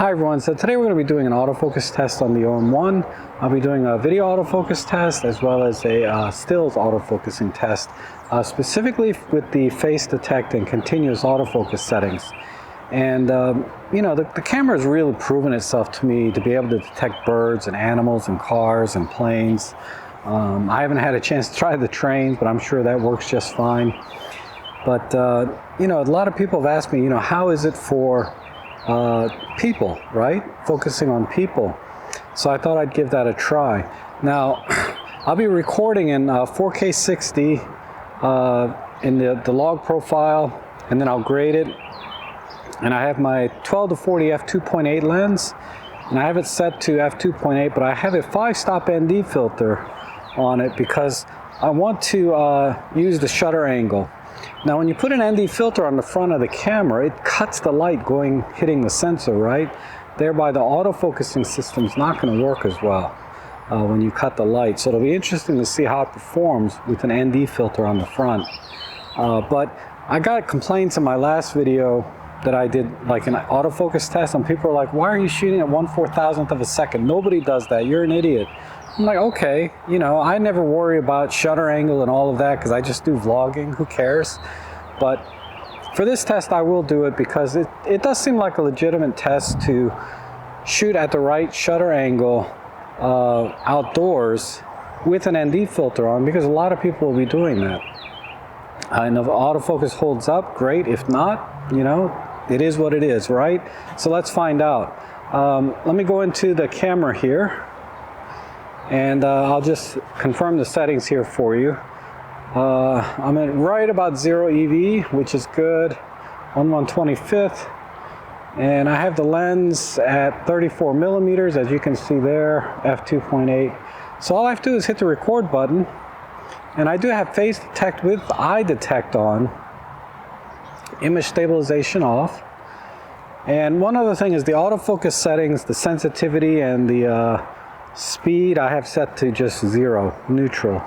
Hi everyone, so today we're going to be doing an autofocus test on the OM1. I'll be doing a video autofocus test as well as a stills autofocusing test, specifically with the face detect and continuous autofocus settings. And you know, the camera has really proven itself to me to be able to detect birds and animals and cars and planes. I haven't had a chance to try the trains, but I'm sure that works just fine. But you know, a lot of people have asked me, you know, how is it for people, right? Focusing on people. So I thought I'd give that a try. Now, I'll be recording in 4K 60 in the log profile, and then I'll grade it. And I have my 12 to 40 f2.8 lens, and I have it set to f2.8, but I have a 5-stop ND filter on it because I want to use the shutter angle. Now, when you put an ND filter on the front of the camera, it cuts the light hitting the sensor, right? Thereby, the autofocusing system's not going to work as well when you cut the light. So it'll be interesting to see how it performs with an ND filter on the front. But I got complaints in my last video that I did like an autofocus test, and people are like, why are you shooting at 1/4000th of a second? Nobody does that. You're an idiot. I'm like, okay, you know, I never worry about shutter angle and all of that because I just do vlogging. Who cares? But for this test, I will do it because it does seem like a legitimate test to shoot at the right shutter angle outdoors with an ND filter on, because a lot of people will be doing that. And if autofocus holds up, great. If not, you know, it is what it is, right? So let's find out. Let me go into the camera here. And I'll just confirm the settings here for you. I'm at right about 0 EV, which is good, 1/125th. And I have the lens at 34 millimeters, as you can see there, f2.8. So all I have to do is hit the record button. And I do have face detect with eye detect on, image stabilization off. And one other thing is the autofocus settings, the sensitivity and the speed I have set to just 0, neutral.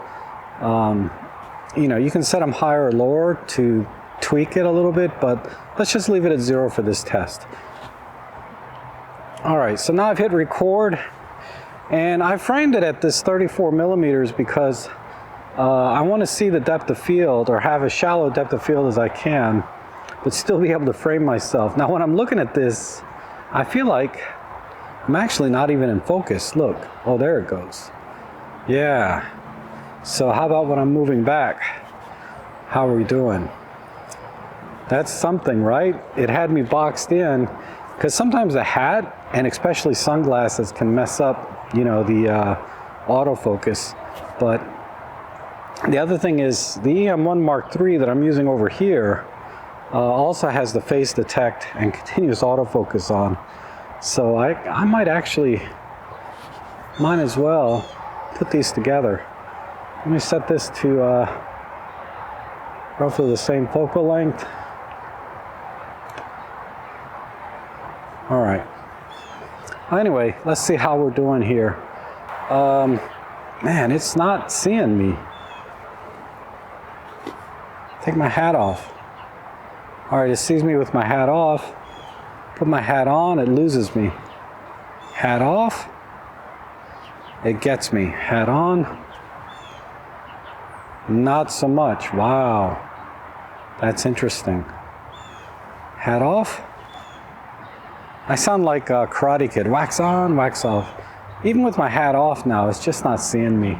You know, you can set them higher or lower to tweak it a little bit, but let's just leave it at 0 for this test. All right, so now I've hit record, and I framed it at this 34 millimeters because I want to see the depth of field, or have as shallow depth of field as I can, but still be able to frame myself. Now, when I'm looking at this, I feel like I'm actually not even in focus. Look, oh, there it goes. Yeah. So how about when I'm moving back? How are we doing? That's something, right? It had me boxed in, because sometimes a hat, and especially sunglasses, can mess up, you know, the autofocus. But the other thing is the EM1 Mark III that I'm using over here also has the face detect and continuous autofocus on. So I might as well put these together. Let me set this to roughly the same focal length. All right. Anyway, let's see how we're doing here. Man, it's not seeing me. Take my hat off. All right, it sees me with my hat off. Put my hat on, it loses me. Hat off, it gets me. Hat on, not so much. Wow, that's interesting. Hat off, I sound like a Karate Kid. Wax on, wax off. Even with my hat off now, it's just not seeing me.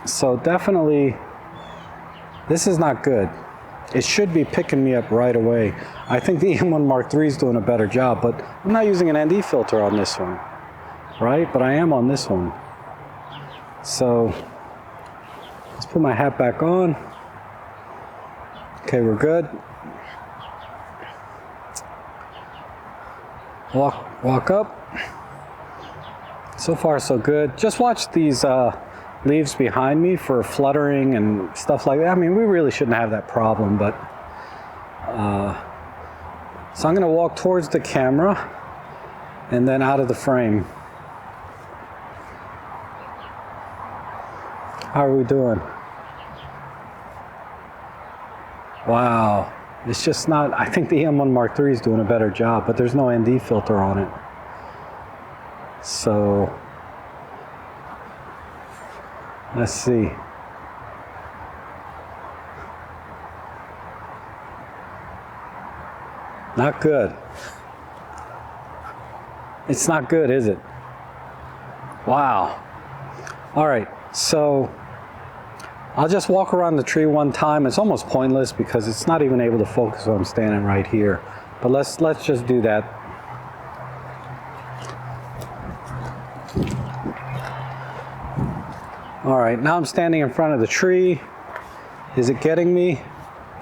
So definitely, this is not good. It should be picking me up right away. I think the EM1 Mark III is doing a better job, but I'm not using an ND filter on this one, right? But I am on this one. So let's put my hat back on. Okay, we're good. Walk up. So far, so good. Just watch these leaves behind me for fluttering and stuff like that. I mean, we really shouldn't have that problem, but so I'm going to walk towards the camera and then out of the frame. How are we doing? Wow, It's just not, I think the EM1 Mark III is doing a better job, but there's no ND filter on it. So, let's see. Not good. It's not good, is it? Wow. All right, so I'll just walk around the tree one time. It's almost pointless because it's not even able to focus when I'm standing right here. But let's just do that. All right, now I'm standing in front of the tree. Is it getting me?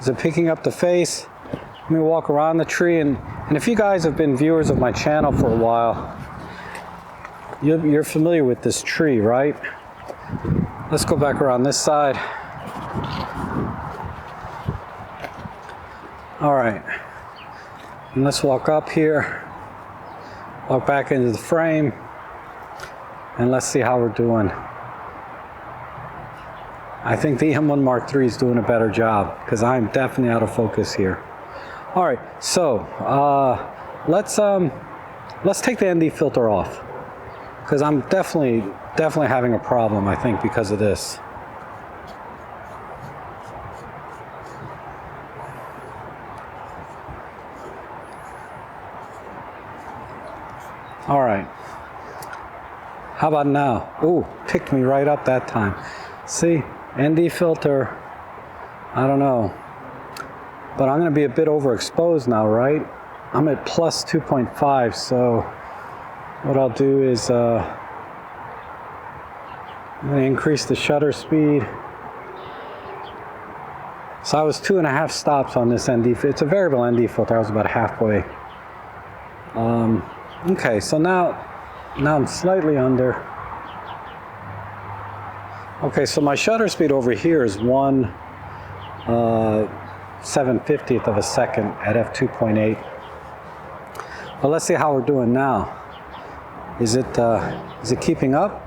Is it picking up the face? Let me walk around the tree, and if you guys have been viewers of my channel for a while, you're familiar with this tree, right? Let's go back around this side. All right, and let's walk up here, walk back into the frame, and let's see how we're doing. I think the M1 Mark III is doing a better job because I'm definitely out of focus here. All right, so let's take the ND filter off because I'm definitely having a problem, I think, because of this. All right, how about now? Ooh, picked me right up that time. See, ND filter, I don't know. But I'm going to be a bit overexposed now, right? I'm at plus 2.5, so what I'll do is I'm going to increase the shutter speed. So I was 2.5 stops on this ND. It's a variable ND filter. I was about halfway. Okay, so now I'm slightly under. Okay, so my shutter speed over here is 1/750th of a second at f2.8. But let's see how we're doing now. Is it keeping up?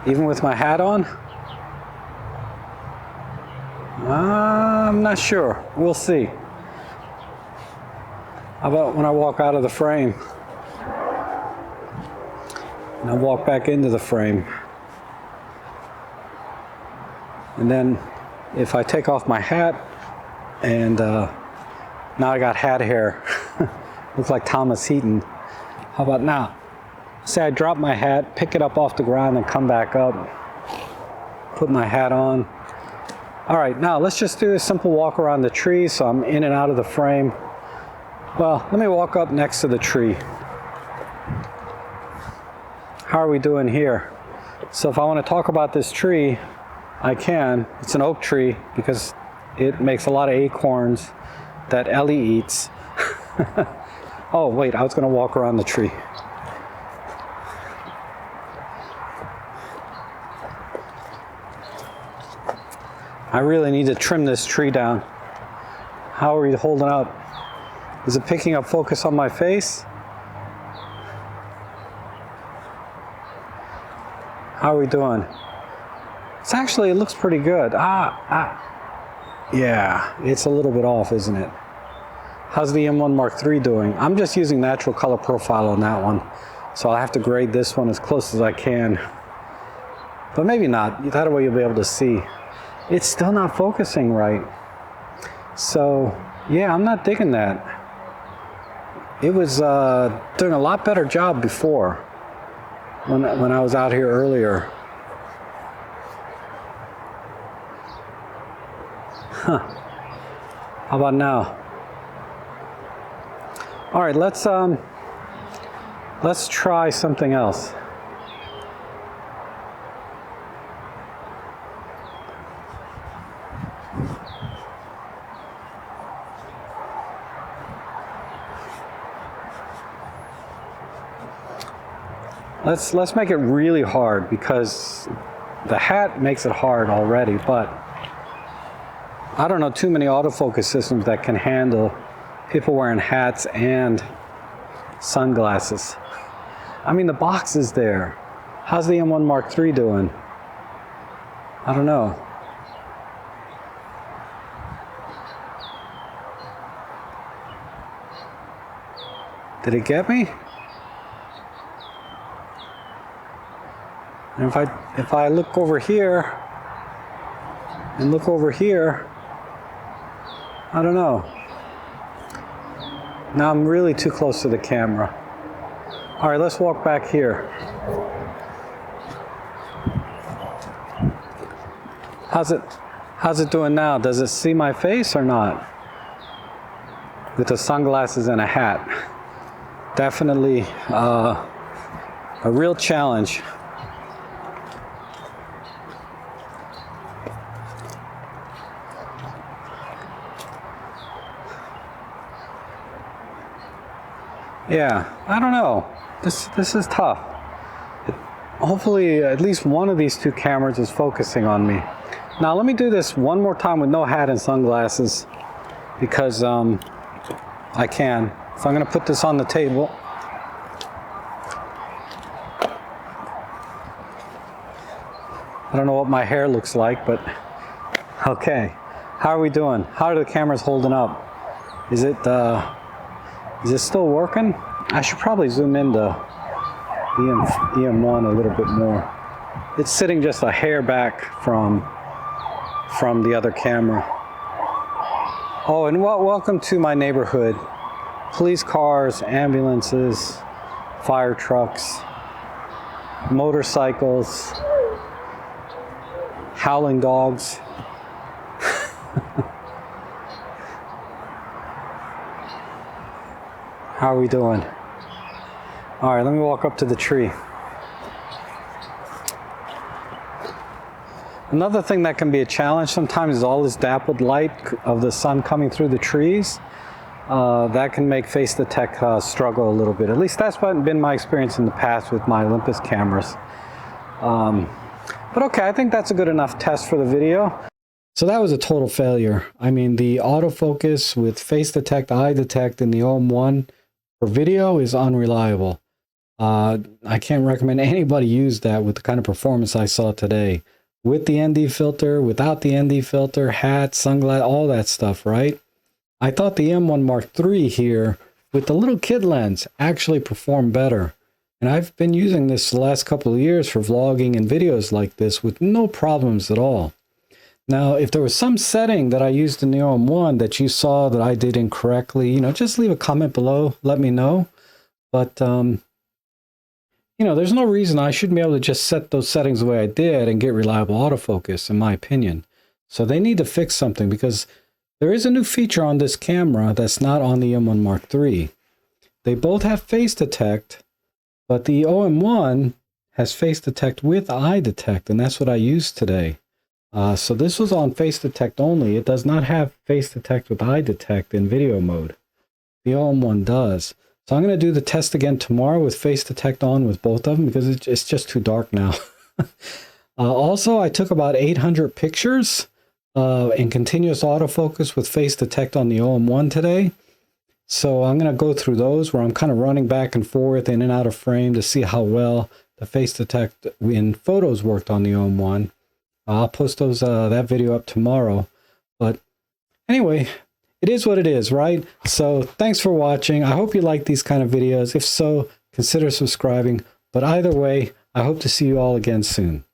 Even with my hat on? I'm not sure. We'll see. How about when I walk out of the frame? And I walk back into the frame. And then if I take off my hat, and now I got hat hair. Looks like Thomas Heaton. How about now? Say I drop my hat, pick it up off the ground, and come back up. Put my hat on. All right, now let's just do a simple walk around the tree so I'm in and out of the frame. Well, let me walk up next to the tree. How are we doing here? So if I want to talk about this tree, I can. It's an oak tree because it makes a lot of acorns that Ellie eats. Oh, wait, I was going to walk around the tree. I really need to trim this tree down. How are we holding up? Is it picking up focus on my face? How are we doing? It's actually, it looks pretty good. Yeah, it's a little bit off, isn't it? How's the M1 Mark III doing? I'm just using natural color profile on that one, so I'll have to grade this one as close as I can. But maybe not. That way you'll be able to see. It's still not focusing right. So, yeah, I'm not digging that. It was doing a lot better job before when I was out here earlier. Huh. How about now? All right, let's try something else. Let's make it really hard because the hat makes it hard already, but I don't know too many autofocus systems that can handle people wearing hats and sunglasses. I mean, the box is there. How's the M1 Mark III doing? I don't know. Did it get me? And if I look over here and look over here, I don't know. Now I'm really too close to the camera. All right, let's walk back here. How's it doing now? Does it see my face or not? With the sunglasses and a hat. Definitely a real challenge. Yeah, I don't know. This is tough. Hopefully at least one of these two cameras is focusing on me. Now let me do this one more time with no hat and sunglasses because I can. So I'm going to put this on the table. I don't know what my hair looks like, but okay. How are we doing? How are the cameras holding up? Is it still working? I should probably zoom in the EM1 a little bit more. It's sitting just a hair back from the other camera. Oh, and welcome to my neighborhood. Police cars, ambulances, fire trucks, motorcycles, howling dogs. How are we doing? All right, let me walk up to the tree. Another thing that can be a challenge sometimes is all this dappled light of the sun coming through the trees. That can make face detect struggle a little bit. At least that's been my experience in the past with my Olympus cameras. But okay, I think that's a good enough test for the video. So that was a total failure. I mean, the autofocus with face detect, eye detect in the OM1 for video is unreliable. I can't recommend anybody use that with the kind of performance I saw today. With the ND filter, without the ND filter, hat, sunglasses, all that stuff, right? I thought the M1 Mark III here with the little kit lens actually performed better. And I've been using this the last couple of years for vlogging and videos like this with no problems at all. Now, if there was some setting that I used in the OM1 that you saw that I did incorrectly, you know, just leave a comment below, let me know. But, you know, there's no reason I shouldn't be able to just set those settings the way I did and get reliable autofocus, in my opinion. So they need to fix something because there is a new feature on this camera that's not on the M1 Mark III. They both have face detect, but the OM1 has face detect with eye detect, and that's what I used today. So this was on face detect only. It does not have face detect with eye detect in video mode. The OM1 does. So I'm going to do the test again tomorrow with face detect on with both of them because it's just too dark now. Also, I took about 800 pictures in continuous autofocus with face detect on the OM1 today. So I'm going to go through those where I'm kind of running back and forth in and out of frame to see how well the face detect in photos worked on the OM1. I'll post those that video up tomorrow. But anyway, it is what it is, right? So thanks for watching. I hope you like these kind of videos. If so, consider subscribing. But either way, I hope to see you all again soon.